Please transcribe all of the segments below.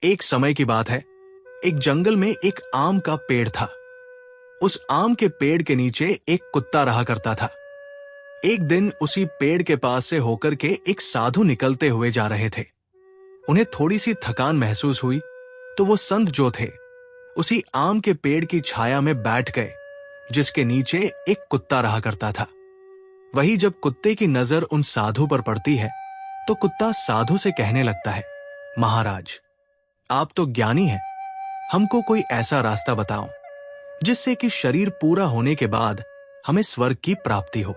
एक समय की बात है, एक जंगल में एक आम का पेड़ था। उस आम के पेड़ के नीचे एक कुत्ता रहा करता था। एक दिन उसी पेड़ के पास से होकर के एक साधु निकलते हुए जा रहे थे। उन्हें थोड़ी सी थकान महसूस हुई तो वो संत जो थे उसी आम के पेड़ की छाया में बैठ गए जिसके नीचे एक कुत्ता रहा करता था। वही जब कुत्ते की नजर उन साधु पर पड़ती है तो कुत्ता साधु से कहने लगता है, महाराज, आप तो ज्ञानी हैं, हमको कोई ऐसा रास्ता बताओ जिससे कि शरीर पूरा होने के बाद हमें स्वर्ग की प्राप्ति हो।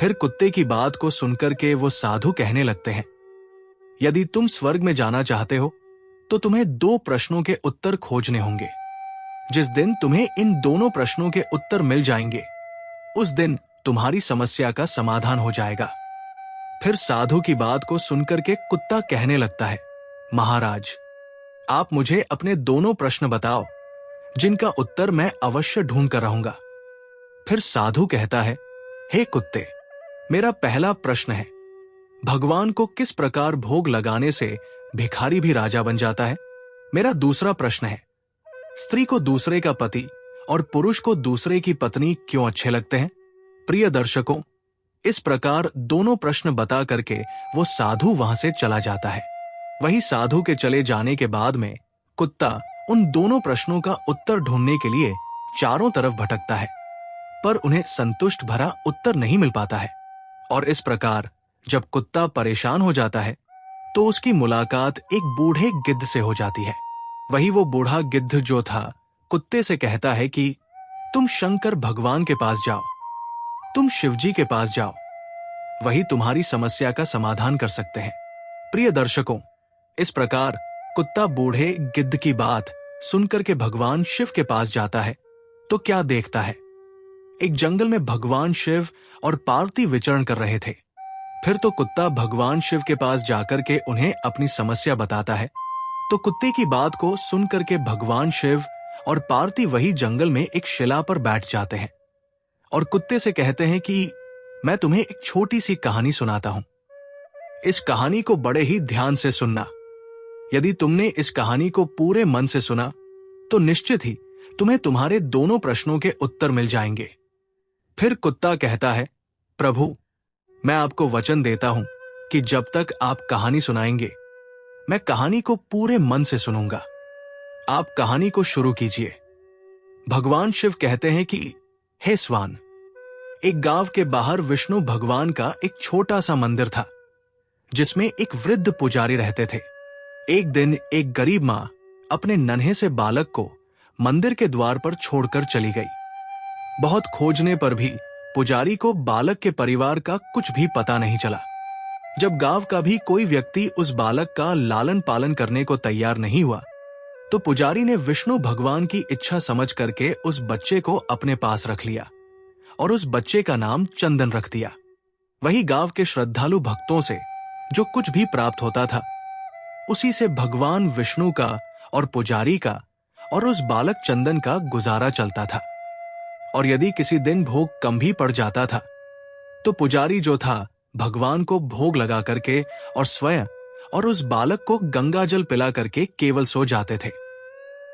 फिर कुत्ते की बात को सुनकर के वो साधु कहने लगते हैं, यदि तुम स्वर्ग में जाना चाहते हो तो तुम्हें 2 प्रश्नों के उत्तर खोजने होंगे। जिस दिन तुम्हें इन दोनों प्रश्नों के उत्तर मिल जाएंगे उस दिन तुम्हारी समस्या का समाधान हो जाएगा। फिर साधु की बात को सुनकर के कुत्ता कहने लगता है, महाराज, आप मुझे अपने दोनों प्रश्न बताओ जिनका उत्तर मैं अवश्य ढूंढ कर रहूंगा। फिर साधु कहता है, हे कुत्ते, मेरा पहला प्रश्न है, भगवान को किस प्रकार भोग लगाने से भिखारी भी राजा बन जाता है? मेरा दूसरा प्रश्न है, स्त्री को दूसरे का पति और पुरुष को दूसरे की पत्नी क्यों अच्छे लगते हैं? प्रिय दर्शकों, इस प्रकार दोनों प्रश्न बता करके वो साधु वहां से चला जाता है। वही साधु के चले जाने के बाद में कुत्ता उन दोनों प्रश्नों का उत्तर ढूंढने के लिए चारों तरफ भटकता है, पर उन्हें संतुष्ट भरा उत्तर नहीं मिल पाता है। और इस प्रकार जब कुत्ता परेशान हो जाता है तो उसकी मुलाकात एक बूढ़े गिद्ध से हो जाती है। वही वो बूढ़ा गिद्ध जो था कुत्ते से कहता है कि तुम शंकर भगवान के पास जाओ, तुम शिवजी के पास जाओ, वही तुम्हारी समस्या का समाधान कर सकते हैं। प्रिय दर्शकों, इस प्रकार कुत्ता बूढ़े गिद्ध की बात सुनकर के भगवान शिव के पास जाता है तो क्या देखता है, एक जंगल में भगवान शिव और पार्वती विचरण कर रहे थे। फिर तो कुत्ता भगवान शिव के पास जाकर के उन्हें अपनी समस्या बताता है तो कुत्ते की बात को सुनकर के भगवान शिव और पार्वती वही जंगल में एक शिला पर बैठ जाते हैं और कुत्ते से कहते हैं कि मैं तुम्हें एक छोटी सी कहानी सुनाता हूं। इस कहानी को बड़े ही ध्यान से सुनना। यदि तुमने इस कहानी को पूरे मन से सुना तो निश्चित ही तुम्हें तुम्हारे दोनों प्रश्नों के उत्तर मिल जाएंगे। फिर कुत्ता कहता है, प्रभु, मैं आपको वचन देता हूं कि जब तक आप कहानी सुनाएंगे मैं कहानी को पूरे मन से सुनूंगा। आप कहानी को शुरू कीजिए। भगवान शिव कहते हैं कि हे स्वान, एक गांव के बाहर विष्णु भगवान का एक छोटा सा मंदिर था जिसमें एक वृद्ध पुजारी रहते थे। एक दिन एक गरीब मां अपने नन्हे से बालक को मंदिर के द्वार पर छोड़कर चली गई। बहुत खोजने पर भी पुजारी को बालक के परिवार का कुछ भी पता नहीं चला। जब गांव का भी कोई व्यक्ति उस बालक का लालन पालन करने को तैयार नहीं हुआ तो पुजारी ने विष्णु भगवान की इच्छा समझ करके उस बच्चे को अपने पास रख लिया और उस बच्चे का नाम चंदन रख दिया। वही गांव के श्रद्धालु भक्तों से जो कुछ भी प्राप्त होता था उसी से भगवान विष्णु का और पुजारी का और उस बालक चंदन का गुजारा चलता था। और यदि किसी दिन भोग कम भी पड़ जाता था तो पुजारी जो था भगवान को भोग लगा करके और स्वयं और उस बालक को गंगा जल पिला करके केवल सो जाते थे।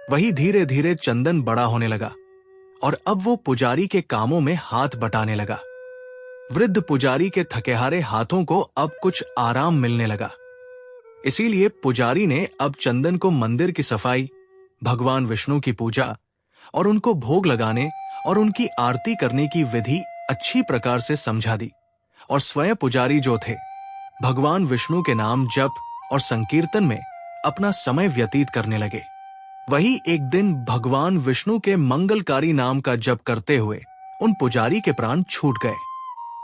वही धीरे धीरे चंदन बड़ा होने लगा और अब वो पुजारी के कामों में हाथ बटाने लगा। वृद्ध पुजारी के थकेहारे हाथों को अब कुछ आराम मिलने लगा। इसीलिए पुजारी ने अब चंदन को मंदिर की सफाई, भगवान विष्णु की पूजा और उनको भोग लगाने और उनकी आरती करने की विधि अच्छी प्रकार से समझा दी और स्वयं पुजारी जो थे भगवान विष्णु के नाम जप और संकीर्तन में अपना समय व्यतीत करने लगे। वही एक दिन भगवान विष्णु के मंगलकारी नाम का जप करते हुए उन पुजारी के प्राण छूट गए।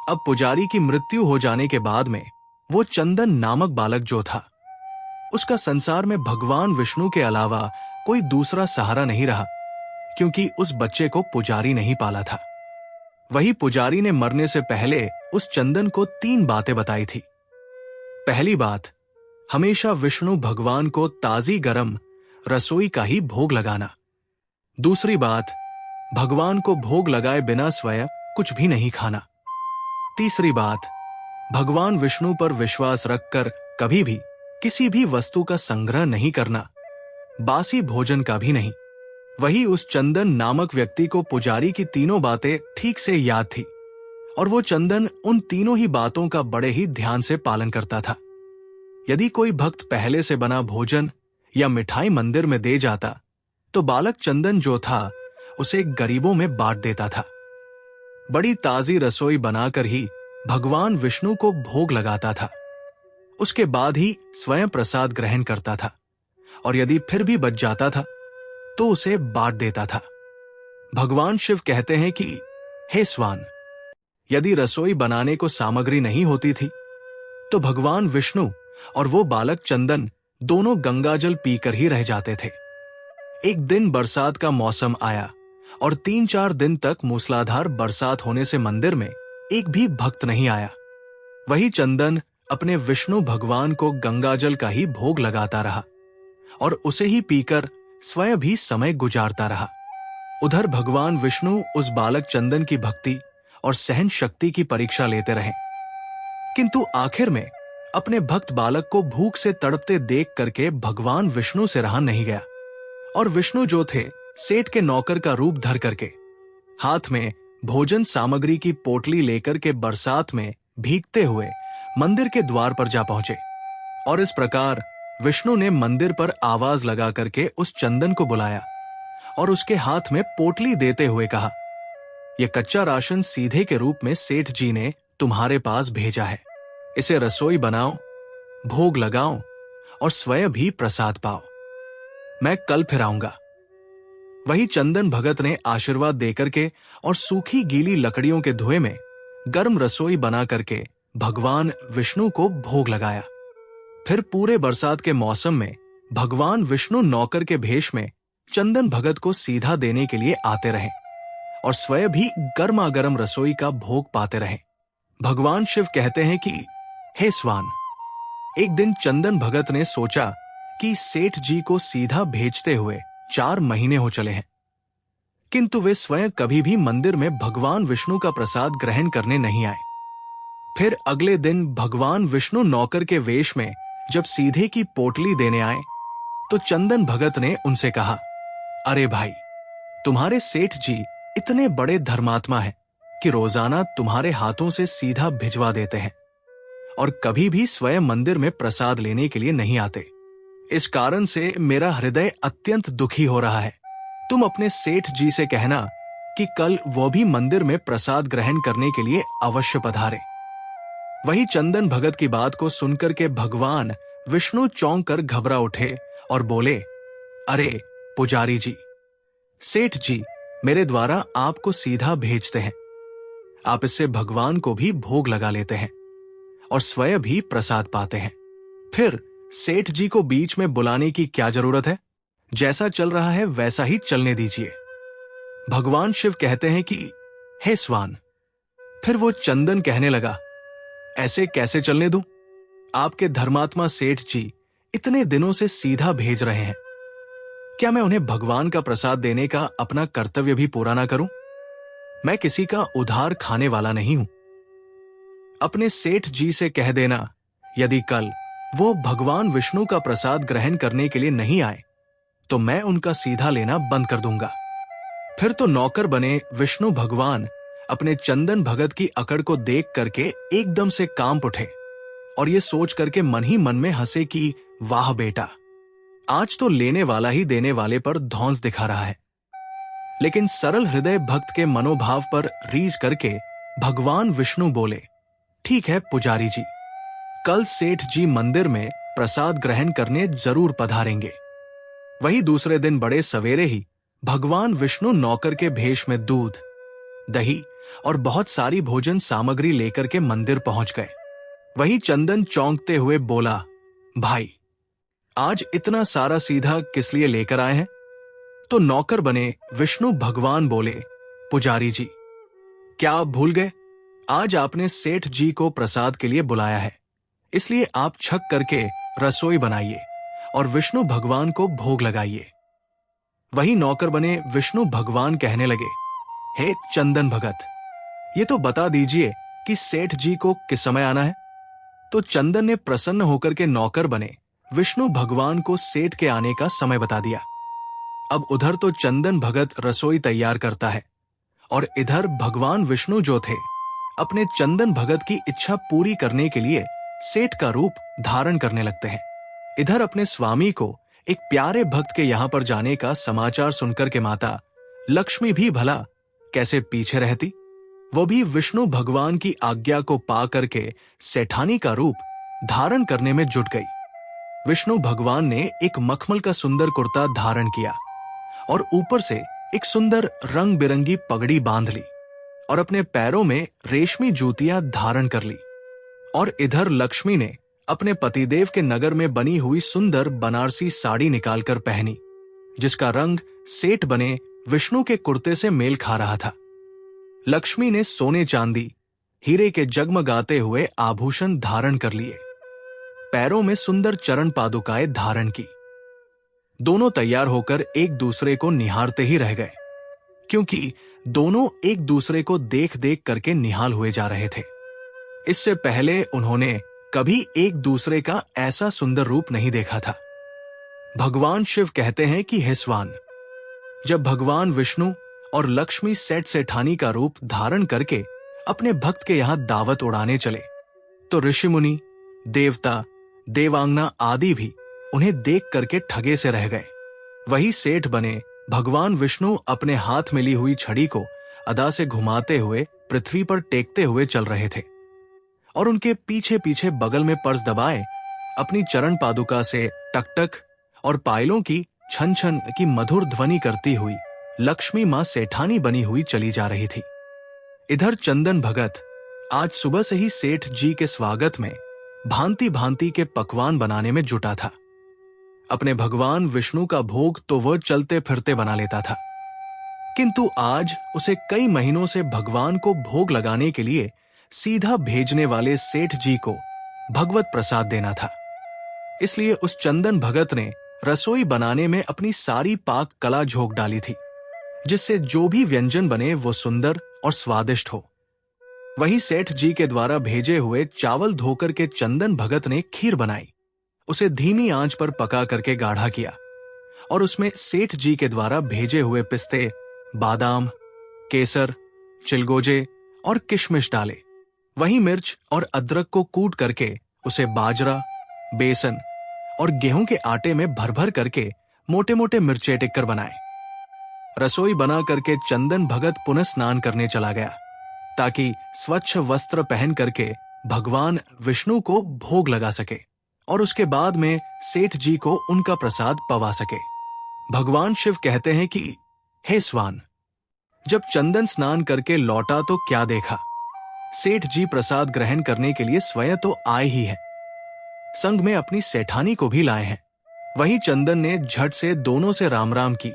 अब पुजारी की मृत्यु हो जाने के बाद में वो चंदन नामक बालक जो था उसका संसार में भगवान विष्णु के अलावा कोई दूसरा सहारा नहीं रहा, क्योंकि उस बच्चे को पुजारी नहीं पाला था। वही पुजारी ने मरने से पहले उस चंदन को 3 बातें बताई थी। पहली बात, हमेशा विष्णु भगवान को ताजी गरम रसोई का ही भोग लगाना। दूसरी बात, भगवान को भोग लगाए बिना स्वयं कुछ भी नहीं खाना। तीसरी बात, भगवान विष्णु पर विश्वास रखकर कभी भी किसी भी वस्तु का संग्रह नहीं करना बासी भोजन का भी नहीं। वही उस चंदन नामक व्यक्ति को पुजारी की तीनों बातें ठीक से याद थी, और वो चंदन उन तीनों ही बातों का बड़े ही ध्यान से पालन करता था। यदि कोई भक्त पहले से बना भोजन या मिठाई मंदिर में दे जाता, तो बालक चंदन जो था उसे गरीबों में बांट देता था। बड़ी ताजी रसोई बनाकर ही भगवान विष्णु को भोग लगाता था। उसके बाद ही स्वयं प्रसाद ग्रहण करता था, और यदि फिर भी बच जाता था तो उसे बांट देता था। भगवान शिव कहते हैं कि हे स्वान, यदि रसोई बनाने को सामग्री नहीं होती थी तो भगवान विष्णु और वो बालक चंदन दोनों गंगाजल पीकर ही रह जाते थे। एक दिन बरसात का मौसम आया और 3-4 दिन तक मूसलाधार बरसात होने से मंदिर में एक भी भक्त नहीं आया। वही चंदन अपने विष्णु भगवान को गंगाजल का ही भोग लगाता रहा और उसे ही पीकर स्वयं भी समय गुजारता रहा। उधर भगवान विष्णु उस बालक चंदन की भक्ति और सहन शक्ति की परीक्षा लेते रहे, किंतु आखिर में अपने भक्त बालक को भूख से तड़पते देख करके भगवान विष्णु से रहा नहीं गया, और विष्णु जो थे सेठ के नौकर का रूप धर करके हाथ में भोजन सामग्री की पोटली लेकर के बरसात में भीगते हुए मंदिर के द्वार पर जा पहुंचे। और इस प्रकार विष्णु ने मंदिर पर आवाज लगा करके उस चंदन को बुलाया और उसके हाथ में पोटली देते हुए कहा, यह कच्चा राशन सीधे के रूप में सेठ जी ने तुम्हारे पास भेजा है। इसे रसोई बनाओ, भोग लगाओ और स्वयं भी प्रसाद पाओ। मैं कल फिर आऊंगा। वही चंदन भगत ने आशीर्वाद देकर के और सूखी गीली लकड़ियों के धुएं में गर्म रसोई बना करके भगवान विष्णु को भोग लगाया। फिर पूरे बरसात के मौसम में भगवान विष्णु नौकर के भेष में चंदन भगत को सीधा देने के लिए आते रहे और स्वयं भी गर्मा गर्म रसोई का भोग पाते रहे। भगवान शिव कहते हैं कि हे स्वान, एक दिन चंदन भगत ने सोचा कि सेठ जी को सीधा भेजते हुए 4 महीने हो चले हैं, किंतु वे स्वयं कभी भी मंदिर में भगवान विष्णु का प्रसाद ग्रहण करने नहीं आए। फिर अगले दिन भगवान विष्णु नौकर के वेश में जब सीधे की पोटली देने आए तो चंदन भगत ने उनसे कहा, अरे भाई, तुम्हारे सेठ जी इतने बड़े धर्मात्मा हैं कि रोजाना तुम्हारे हाथों से सीधा भिजवा देते हैं और कभी भी स्वयं मंदिर में प्रसाद लेने के लिए नहीं आते। इस कारण से मेरा हृदय अत्यंत दुखी हो रहा है। तुम अपने सेठ जी से कहना कि कल वो भी मंदिर में प्रसाद ग्रहण करने के लिए अवश्य पधारे। वही चंदन भगत की बात को सुनकर के भगवान विष्णु चौंक कर घबरा उठे और बोले, अरे पुजारी जी, सेठ जी मेरे द्वारा आपको सीधा भेजते हैं। आप इससे भगवान को भी भोग लगा लेते हैं और स्वयं भी प्रसाद पाते हैं। फिर सेठ जी को बीच में बुलाने की क्या जरूरत है? जैसा चल रहा है वैसा ही चलने दीजिए। भगवान शिव कहते हैं कि हे स्वान। फिर वो चंदन कहने लगा, ऐसे कैसे चलने दूं? आपके धर्मात्मा सेठ जी इतने दिनों से सीधा भेज रहे हैं। क्या मैं उन्हें भगवान का प्रसाद देने का अपना कर्तव्य भी पूरा ना करूं? मैं किसी का उधार खाने वाला नहीं हूं। अपने सेठ जी से कह देना, यदि कल वो भगवान विष्णु का प्रसाद ग्रहण करने के लिए नहीं आए तो मैं उनका सीधा लेना बंद कर दूंगा। फिर तो नौकर बने विष्णु भगवान अपने चंदन भगत की अकड़ को देख करके एकदम से कांप उठे और ये सोच करके मन ही मन में हंसे कि वाह बेटा, आज तो लेने वाला ही देने वाले पर धौंस दिखा रहा है। लेकिन सरल हृदय भक्त के मनोभाव पर रीझ करके भगवान विष्णु बोले, ठीक है पुजारी जी, कल सेठ जी मंदिर में प्रसाद ग्रहण करने जरूर पधारेंगे। वही दूसरे दिन बड़े सवेरे ही भगवान विष्णु नौकर के भेष में दूध, दही और बहुत सारी भोजन सामग्री लेकर के मंदिर पहुंच गए। वही चंदन चौंकते हुए बोला, भाई आज इतना सारा सीधा किस लिए लेकर आए हैं? तो नौकर बने विष्णु भगवान बोले, पुजारी जी, क्या आप भूल गए? आज आपने सेठ जी को प्रसाद के लिए बुलाया है, इसलिए आप छक करके रसोई बनाइए और विष्णु भगवान को भोग लगाइए। वही नौकर बने विष्णु भगवान कहने लगे, हे चंदन भगत, ये तो बता दीजिए कि सेठ जी को किस समय आना है? तो चंदन ने प्रसन्न होकर के नौकर बने विष्णु भगवान को सेठ के आने का समय बता दिया। अब उधर तो चंदन भगत रसोई तैयार करता है और इधर भगवान विष्णु जो थे अपने चंदन भगत की इच्छा पूरी करने के लिए सेठ का रूप धारण करने लगते हैं। इधर अपने स्वामी को एक प्यारे भक्त के यहां पर जाने का समाचार सुनकर के माता लक्ष्मी भी भला कैसे पीछे रहती। वो भी विष्णु भगवान की आज्ञा को पा करके सेठानी का रूप धारण करने में जुट गई। विष्णु भगवान ने एक मखमल का सुंदर कुर्ता धारण किया और ऊपर से एक सुंदर रंग बिरंगी पगड़ी बांध ली और अपने पैरों में रेशमी जूतियां धारण कर ली। और इधर लक्ष्मी ने अपने पतिदेव के नगर में बनी हुई सुंदर बनारसी साड़ी निकालकर पहनी, जिसका रंग सेठ बने विष्णु के कुर्ते से मेल खा रहा था। लक्ष्मी ने सोने चांदी हीरे के जगमगाते हुए आभूषण धारण कर लिए, पैरों में सुंदर चरण पादुकाएं धारण की। दोनों तैयार होकर एक दूसरे को निहारते ही रह गए, क्योंकि दोनों एक दूसरे को देख देख करके निहाल हुए जा रहे थे। इससे पहले उन्होंने कभी एक दूसरे का ऐसा सुंदर रूप नहीं देखा था। भगवान शिव कहते हैं कि हे स्वान, जब भगवान विष्णु और लक्ष्मी सेठ सेठानी का रूप धारण करके अपने भक्त के यहां दावत उड़ाने चले, तो ऋषि मुनि, देवता, देवांगना आदि भी उन्हें देख करके ठगे से रह गए। वही सेठ बने भगवान विष्णु अपने हाथ में ली हुई छड़ी को अदा से घुमाते हुए पृथ्वी पर टेकते हुए चल रहे थे और उनके पीछे पीछे बगल में पर्स दबाए अपनी चरण पादुका से टकटक और पायलों की छन छन की मधुर ध्वनि करती हुई लक्ष्मी मां सेठानी बनी हुई चली जा रही थी। इधर चंदन भगत आज सुबह से ही सेठ जी के स्वागत में भांति भांति के पकवान बनाने में जुटा था। अपने भगवान विष्णु का भोग तो वह चलते फिरते बना लेता था, किंतु आज उसे कई महीनों से भगवान को भोग लगाने के लिए सीधा भेजने वाले सेठ जी को भगवत प्रसाद देना था। इसलिए उस चंदन भगत ने रसोई बनाने में अपनी सारी पाक कला झोंक डाली थी, जिससे जो भी व्यंजन बने वो सुंदर और स्वादिष्ट हो। वहीं सेठ जी के द्वारा भेजे हुए चावल धोकर के चंदन भगत ने खीर बनाई, उसे धीमी आंच पर पका करके गाढ़ा किया और उसमें सेठ जी के द्वारा भेजे हुए पिस्ते, बादाम, केसर, चिलगोजे और किशमिश डाले। वहीं मिर्च और अदरक को कूट करके उसे बाजरा, बेसन और गेहूं के आटे में भर भर करके मोटे मोटे मिर्चे टिक्कर बनाए। रसोई बना करके चंदन भगत पुनः स्नान करने चला गया, ताकि स्वच्छ वस्त्र पहन करके भगवान विष्णु को भोग लगा सके और उसके बाद में सेठ जी को उनका प्रसाद पवा सके। भगवान शिव कहते हैं कि हे स्वान, जब चंदन स्नान करके लौटा तो क्या देखा, सेठ जी प्रसाद ग्रहण करने के लिए स्वयं तो आए ही हैं, संग में अपनी सेठानी को भी लाए हैं। वहीं चंदन ने झट से दोनों से राम राम की